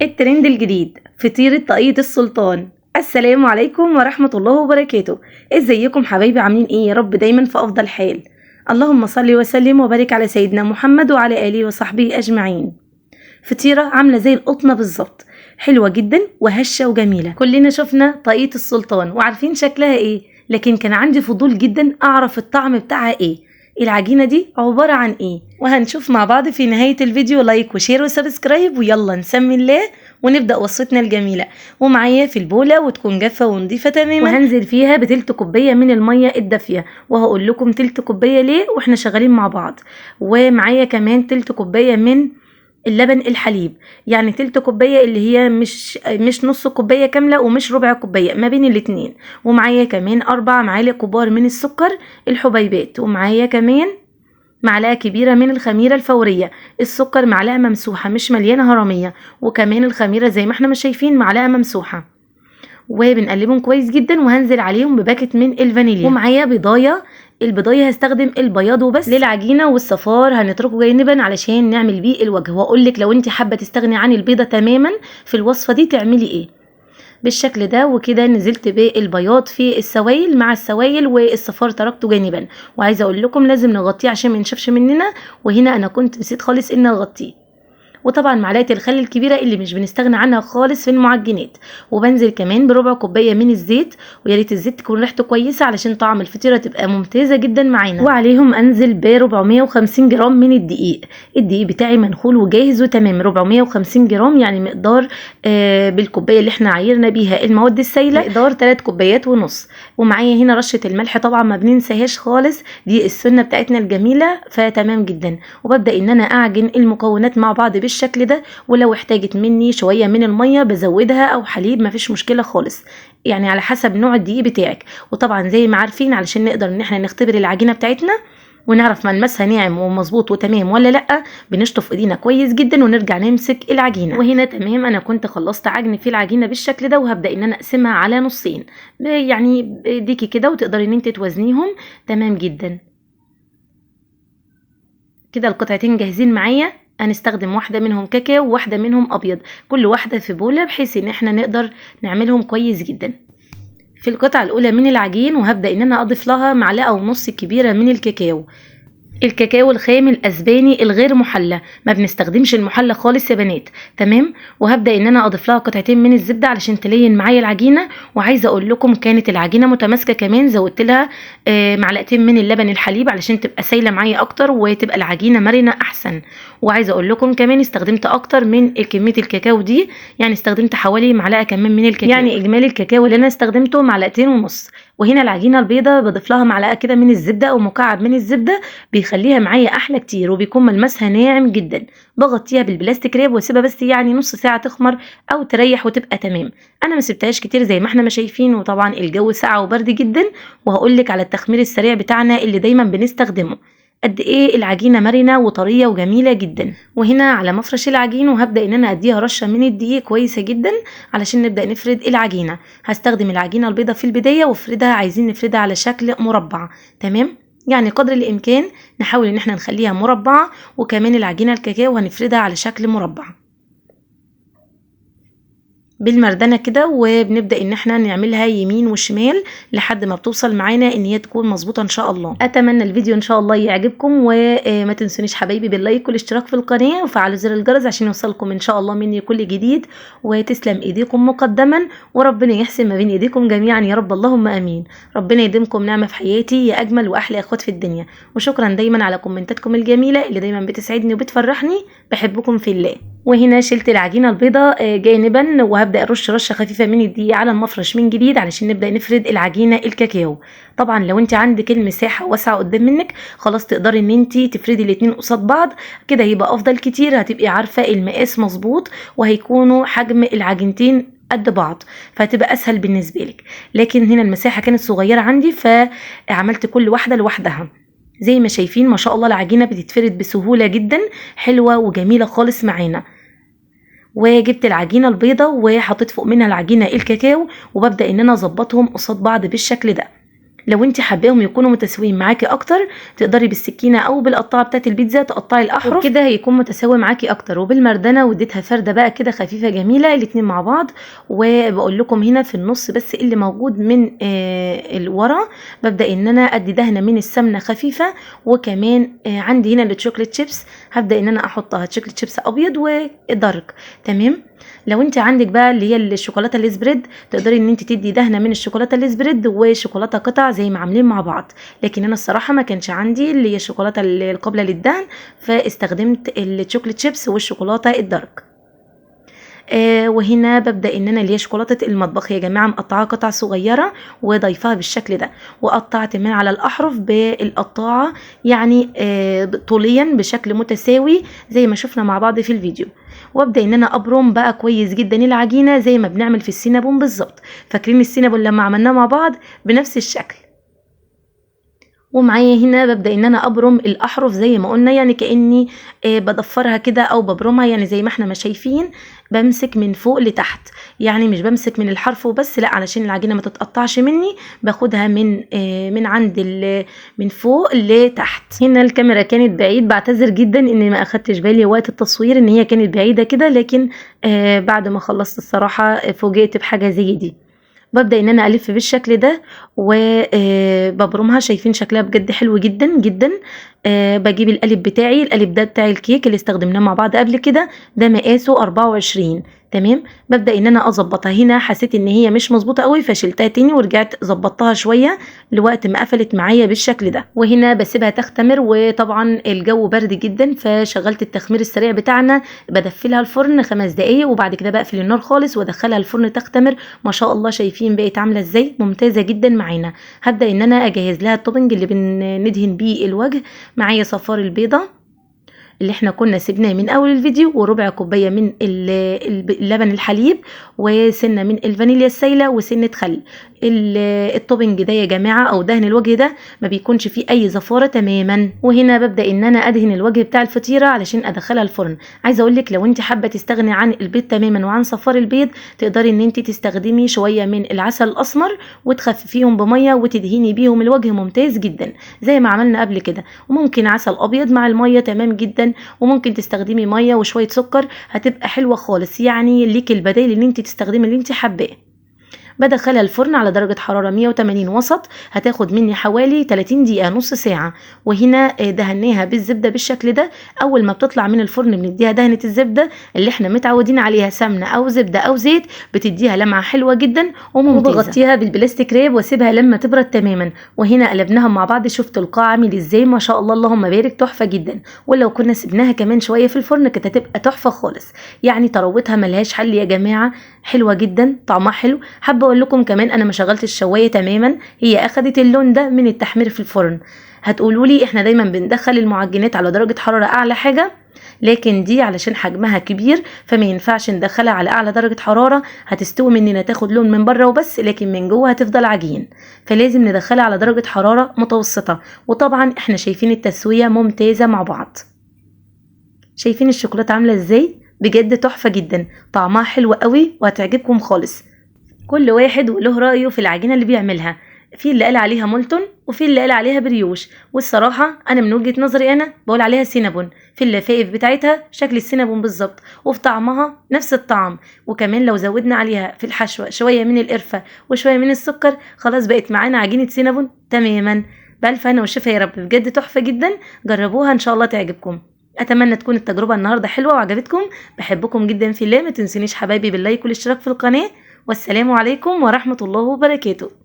الترند الجديد فطيرة طاقية السلطان. السلام عليكم ورحمة الله وبركاته. ازيكم حبايبي، عاملين ايه؟ يا رب دايما في افضل حال. اللهم صل وسلم وبارك على سيدنا محمد وعلى اله وصحبه اجمعين. فطيرة عاملة زي القطمة بالظبط، حلوة جدا وهشة وجميلة. كلنا شفنا طاقية السلطان وعارفين شكلها ايه، لكن كان عندي فضول جدا اعرف الطعم بتاعها ايه، العجينة دي عبارة عن ايه، وهنشوف مع بعض في نهاية الفيديو. لايك وشير وسبسكرايب، ويلا نسمي الله ونبدأ وصفتنا الجميلة. ومعايا في البولة وتكون جافة ونضيفة تماما، وهنزل فيها بتلت كوباية من المية الدافية، وهقول لكم تلت كوباية ليه واحنا شغالين مع بعض. ومعايا كمان تلت كوباية من اللبن الحليب، يعني تلت كوباية اللي هي مش نص كوباية كاملة ومش ربع كوباية، ما بين الاتنين. ومعايا كمان 4 معالق كبار من السكر الحبيبات، ومعايا كمان معلقة كبيرة من الخميرة الفورية. السكر معلقة ممسوحة مش مليانة هرمية، وكمان الخميرة زي ما احنا مش شايفين معلقة ممسوحة، وبنقلبهم كويس جدا. وهنزل عليهم بباكت من الفانيليا، ومعايا بيضاية. البيضايه هستخدم البياض وبس. للعجينه والصفار هنتركه جانبا علشان نعمل بيه الوجه، واقول لك لو انت حابه تستغني عن البيضه تماما في الوصفه دي تعملي ايه. بالشكل ده. وكده نزلت بالبياض في السوائل مع السوائل، والصفار تركته جانبا. وعايزه اقول لكم لازم نغطيه عشان ما ينشفش مننا، وهنا انا كنت نسيت خالص ان اغطيه. وطبعا معلقه الخل الكبيره اللي مش بنستغنى عنها خالص في المعجنات. وبنزل كمان بربع كوبايه من الزيت، ويا ريت الزيت تكون ريحته كويسه علشان طعم الفطيره تبقى ممتازه جدا معانا. وعليهم انزل ب 450 جرام من الدقيق. الدقيق بتاعي منخول وجاهز وتمام. 450 جرام يعني مقدار بالكوبايه اللي احنا عايرنا بيها المواد السائله، مقدار 3 كوبايات ونص. ومعايا هنا رشه الملح، طبعا ما بننساهاش خالص، دي السنه بتاعتنا الجميله، فتمام جدا. وببدا ان انا اعجن المكونات مع بعض بالشكل ده، ولو احتاجت مني شويه من الميه بزودها او حليب مفيش مشكله خالص، يعني على حسب نوع الدقيق بتاعك. وطبعا زي ما عارفين علشان نقدر ان احنا نختبر العجينه بتاعتنا ونعرف ملمسها ناعم ومظبوط وتمام ولا لا، بنشطف ايدينا كويس جدا ونرجع نمسك العجينه. وهنا تمام، انا كنت خلصت عجن في العجينه بالشكل ده، وهبدا ان انا اقسمها على نصين، يعني بايديكي كده، وتقدري ان انت توزنيهم تمام جدا كده. القطعتين جاهزين معايا. هنستخدم واحدة منهم كاكاو وواحدة منهم أبيض، كل واحدة في بولة بحيث إن احنا نقدر نعملهم كويس جدا. في القطعة الأولى من العجين، وهبدأ إن أنا أضيف لها معلقة ونص كبيرة من الكاكاو. الكاكاو الخام الاسباني الغير محلى، ما بنستخدمش المحلى خالص يا بنات، تمام. وهبدا ان انا اضيف لها قطعتين من الزبده علشان تلين معايا العجينه. وعايزه اقول لكم كانت العجينه متماسكه، كمان زودت لها معلقتين من اللبن الحليب علشان تبقى سايله معايا اكتر وتبقى العجينه مرنه احسن. وعايزه اقول لكم كمان استخدمت اكتر من كميه الكاكاو دي، يعني استخدمت حوالي معلقه كمان من الكاكاو، يعني اجمالي الكاكاو اللي انا استخدمته معلقتين ونص. وهنا العجينه البيضاء بضيف لها معلقه كده من الزبده او مكعب من الزبده، بيخليها معايا احلى كتير، وبيكون ملمسها ناعم جدا. بغطيها بالبلاستيك ريب واسيبها بس يعني نص ساعه تخمر او تريح وتبقى تمام. انا ما سبتهاش كتير زي ما احنا ما شايفين، وطبعا الجو ساقع وبرد جدا. وهقول لك على التخمير السريع بتاعنا اللي دايما بنستخدمه، قد ايه العجينه مرنه وطريه وجميله جدا. وهنا على مفرش العجين، وهبدا ان انا اديها رشه من الدقيق كويسه جدا علشان نبدا نفرد العجينه. هستخدم العجينه البيضه في البدايه، وافردها عايزين نفردها على شكل مربع، تمام. يعني قدر الامكان نحاول ان احنا نخليها مربعه، وكمان العجينه الكاكاو هنفردها على شكل مربع بالمردنه كده. وبنبدا ان احنا نعملها يمين وشمال لحد ما بتوصل معانا ان هي تكون مظبوطه ان شاء الله. اتمنى الفيديو ان شاء الله يعجبكم، وما تنسونيش حبايبي باللايك والاشتراك في القناه وفعلوا زر الجرس عشان يوصلكم ان شاء الله مني كل جديد. وتسلم ايديكم مقدما، وربنا يحسن ما بين ايديكم جميعا يا رب، اللهم امين. ربنا يديمكم نعمه في حياتي يا اجمل واحلى اخوات في الدنيا. وشكرا دايما على كومنتاتكم الجميله اللي دايما بتسعدني وبتفرحني، بحبكم في الله. وهنا شلت العجينه البيضاء جانبا، وهبدا ارش رشه خفيفه من الدقيق على المفرش من جديد علشان نبدا نفرد العجينه الكاكاو. طبعا لو انت عندك المساحه واسعه قدام منك خلاص تقدري ان انت تفردي الاتنين قصاد بعض كده، يبقى افضل كتير. هتبقي عارفه المقاس مظبوط، وهيكونوا حجم العجينتين قد بعض، فهتبقى اسهل بالنسبه لك. لكن هنا المساحه كانت صغيره عندي، فعملت كل واحده لوحدها. زي ما شايفين ما شاء الله العجينه بتتفرد بسهوله جدا، حلوه وجميله خالص معانا. وجبت العجينه البيضه وحطيت فوق منها العجينه الكاكاو، وببدا ان انا اظبطهم قصاد بعض بالشكل ده. لو انت حباهم يكونوا متساويين معاكي اكتر تقدري بالسكينه او بالقطاعه بتاعه البيتزا تقطعي الاحرف كده هيكون متساوي معاكي اكتر، وبالمردنه واديتها فرده بقى كده خفيفه جميله الاتنين مع بعض. وبقول لكم هنا في النص بس اللي موجود من الورا ببدا ان انا ادي دهنه من السمنه خفيفه، وكمان عندي هنا الشوكليت شيبس هبدا ان انا احطها شوكليت شيبس ابيض ودارك. تمام. لو انت عندك بقى اللي هي الشوكولاته السبريد تقدري ان انت تدي دهنه من الشوكولاته السبريد وشوكولاته قطع زي ما عاملين مع بعض، لكن انا الصراحه ما كانش عندي اللي هي الشوكولاته القابله للدهن فاستخدمت الشوكليت شيبس والشوكولاته الدارك. وهنا ببدا ان انا اللي هي شوكولاته المطبخ يا جماعه مقطعاها قطع صغيره وضيفها بالشكل ده، وقطعت من على الاحرف بالقطاعه يعني طوليا بشكل متساوي زي ما شفنا مع بعض في الفيديو. وابدا ان انا ابرم بقى كويس جدا العجينه زي ما بنعمل في السينابون بالظبط. فاكرين السينابون لما عملناه مع بعض بنفس الشكل. ومعايا هنا ببدأ ان انا ابرم الاحرف زي ما قلنا، يعني كأني بضفرها كده او ببرمها، يعني زي ما احنا ما شايفين بمسك من فوق لتحت، يعني مش بمسك من الحرف وبس، لا علشان العجينة ما تتقطعش مني باخدها من عند من فوق لتحت. هنا الكاميرا كانت بعيد، بعتذر جدا اني ما اخدتش بالي وقت التصوير ان هي كانت بعيدة كده، لكن بعد ما خلصت الصراحة فوجئت بحاجة زي دي. ببدأ ان انا الف بالشكل ده وببرمها، شايفين شكلها بجد حلو جدا جدا. بجيب القالب بتاعي، القالب ده بتاع الكيك اللي استخدمناه مع بعض قبل كده، ده مقاسه 24. تمام. ببدأ ان انا اظبطها، هنا حسيت ان هي مش مظبوطه قوي فشلتها تاني ورجعت ظبطتها شويه لوقت ما قفلت معايا بالشكل ده. وهنا بسيبها تختمر، وطبعا الجو برد جدا فشغلت التخمير السريع بتاعنا، بدفلها الفرن 5 دقايق وبعد كده بقفل النار خالص وادخلها الفرن تختمر. ما شاء الله شايفين بقت عامله ازاي، ممتازه جدا معانا. هبدأ ان انا اجهز لها التوبنج اللي بندهن بيه الوجه. معايا صفار البيضه اللي احنا كنا سيبناه من اول الفيديو، وربع كوبايه من اللبن الحليب، وسنه من الفانيليا السايله، وسنه خل. التوبنج ده يا جماعه او دهن الوجه ده ما بيكونش فيه اي زفاره تماما. وهنا ببدا ان انا ادهن الوجه بتاع الفطيره علشان ادخلها الفرن. عايزه اقول لك لو انت حابه تستغني عن البيض تماما وعن صفار البيض تقدري ان انت تستخدمي شويه من العسل الاسمر وتخففيهم بميه وتدهني بيهم الوجه، ممتاز جدا زي ما عملنا قبل كده. وممكن عسل ابيض مع الميه، تمام جدا. وممكن تستخدمي ميه وشويه سكر، هتبقى حلوه خالص، يعني ليك البدائل اللي انت تستخدمي اللي انت حباه. بدخلها الفرن على درجة حرارة 180 وسط، هتاخد مني حوالي 30 دقيقة، نص ساعة. وهنا دهناها بالزبدة بالشكل ده. أول ما بتطلع من الفرن بنديها دهنة الزبدة اللي احنا متعودين عليها، سمنة أو زبدة أو زيت، بتديها لمعة حلوة جدا وممتازة. وبغطيها بالبلاستيك ريب واسيبها لما تبرد تماما. وهنا قلبناها مع بعض، شفتوا القاع عامل ازاي، ما شاء الله اللهم بارك، تحفة جدا. ولو كنا سيبناها كمان شوية في الفرن كانت هتبقى تحفة خالص، يعني طراوتها ملهاش حل يا جماعة، حلوة جدا، طعمها حلو. حابة اقول لكم كمان انا ما شغلتش الشوايه تماما، هي اخدت اللون ده من التحمير في الفرن. هتقولوا لي احنا دايما بندخل المعجنات على درجه حراره اعلى حاجه، لكن دي علشان حجمها كبير فما ينفعش ندخلها على اعلى درجه حراره، هتستوي مننا تاخد لون من بره وبس، لكن من جوه هتفضل عجين، فلازم ندخلها على درجه حراره متوسطه. وطبعا احنا شايفين التسويه ممتازه مع بعض. شايفين الشوكولاته عامله ازاي، بجد تحفه جدا، طعمها حلو قوي وهتعجبكم خالص. كل واحد وله رأيه في العجينة اللي بيعملها، في اللي قال عليها مولتون وفي اللي قال عليها بريوش، والصراحة أنا من وجهة نظري أنا بقول عليها سينابون، في اللفائف بتاعتها شكل السينابون بالظبط، وفي طعمها نفس الطعم. وكمان لو زودنا عليها في الحشوة شوية من القرفة وشوية من السكر خلاص بقت معانا عجينة سينابون تماما. بألف هنا والشفا يا رب، بجد تحفة جدا، جربوها إن شاء الله تعجبكم. اتمنى تكون التجربة النهاردة حلوة وعجبتكم، بحبكم جدا في الله، ما تنسونيش حبايبي باللايك والاشتراك في القناة، والسلام عليكم ورحمة الله وبركاته.